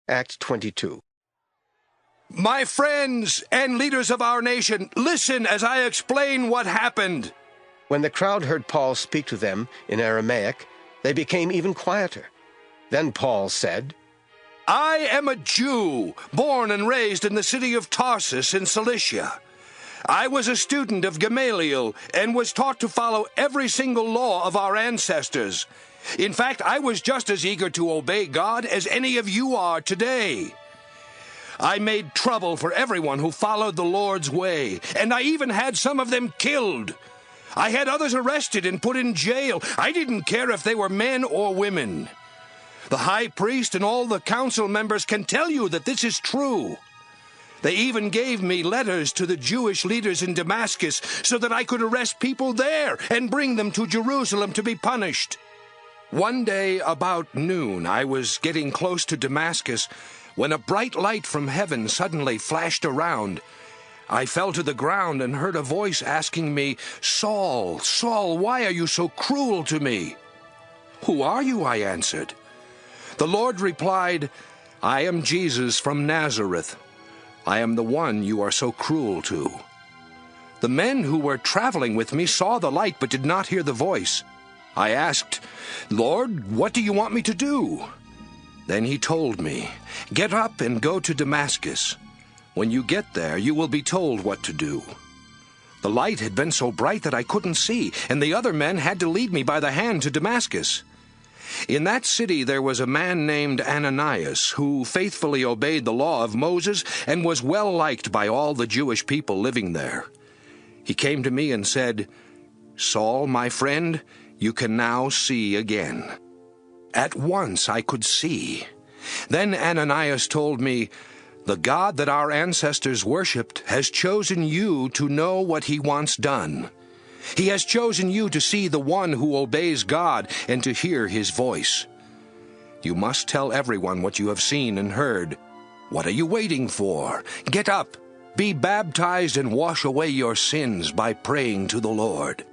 Acts 22. My friends and leaders of our nation, listen as I explain what happened. When the crowd heard Paul speak to them in Aramaic, they became even quieter. Then Paul said, I am a Jew, born and raised in the city of Tarsus in Cilicia. I was a student of Gamaliel and was taught to follow every single law of our ancestors. In fact, I was just as eager to obey God as any of you are today. I made trouble for everyone who followed the Lord's way, and I even had some of them killed. I had others arrested and put in jail. I didn't care if they were men or women. The high priest and all the council members can tell you that this is true. They even gave me letters to the Jewish leaders in Damascus so that I could arrest people there and bring them to Jerusalem to be punished. One day about noon, I was getting close to Damascus when a bright light from heaven suddenly flashed around. I fell to the ground and heard a voice asking me, Saul, Saul, why are you so cruel to me? Who are you? I answered. The Lord replied, I am Jesus from Nazareth. I am the one you are so cruel to. The men who were traveling with me saw the light but did not hear the voice. I asked, Lord, what do you want me to do? Then he told me, get up and go to Damascus. When you get there, you will be told what to do. The light had been so bright that I couldn't see, and the other men had to lead me by the hand to Damascus. In that city there was a man named Ananias, who faithfully obeyed the law of Moses and was well liked by all the Jewish people living there. He came to me and said, Saul, my friend, you can now see again. At once I could see. Then Ananias told me, the God that our ancestors worshipped has chosen you to know what he wants done. He has chosen you to see the one who obeys God and to hear his voice. You must tell everyone what you have seen and heard. What are you waiting for? Get up, be baptized, and wash away your sins by praying to the Lord.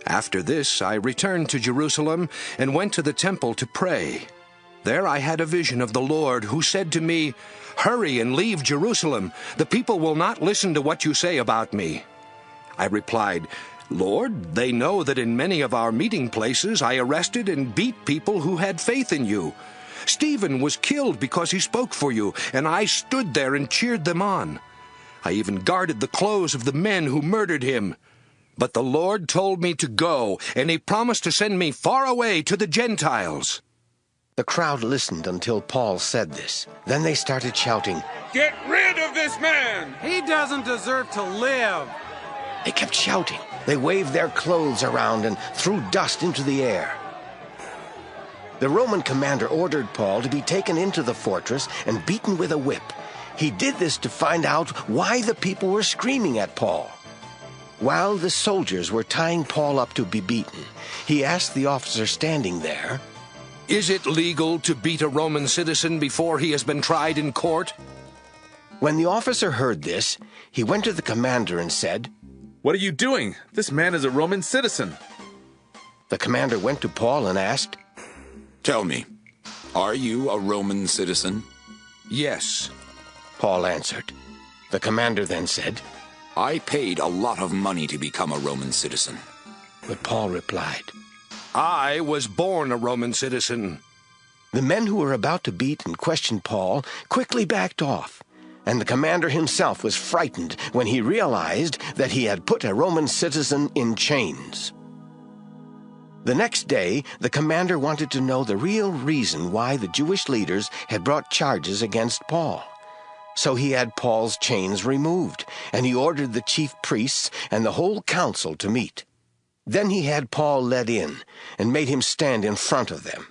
After this, I returned to Jerusalem and went to the temple to pray. There I had a vision of the Lord, who said to me, Hurry and leave Jerusalem. The people will not listen to what you say about me. I replied, Lord, they know that in many of our meeting places I arrested and beat people who had faith in you. Stephen was killed because he spoke for you, and I stood there and cheered them on. I even guarded the clothes of the men who murdered him. But the Lord told me to go, and he promised to send me far away to the Gentiles. The crowd listened until Paul said this. Then they started shouting, Get rid of this man! He doesn't deserve to live! They kept shouting. They waved their clothes around and threw dust into the air. The Roman commander ordered Paul to be taken into the fortress and beaten with a whip. He did this to find out why the people were screaming at Paul. While the soldiers were tying Paul up to be beaten, he asked the officer standing there, Is it legal to beat a Roman citizen before he has been tried in court? When the officer heard this, he went to the commander and said, What are you doing? This man is a Roman citizen. The commander went to Paul and asked, Tell me, are you a Roman citizen? Yes. Paul answered. The commander then said, I paid a lot of money to become a Roman citizen. But Paul replied, I was born a Roman citizen. The men who were about to beat and question Paul quickly backed off, and the commander himself was frightened when he realized that he had put a Roman citizen in chains. The next day, the commander wanted to know the real reason why the Jewish leaders had brought charges against Paul. So he had Paul's chains removed, and he ordered the chief priests and the whole council to meet. Then he had Paul led in and made him stand in front of them.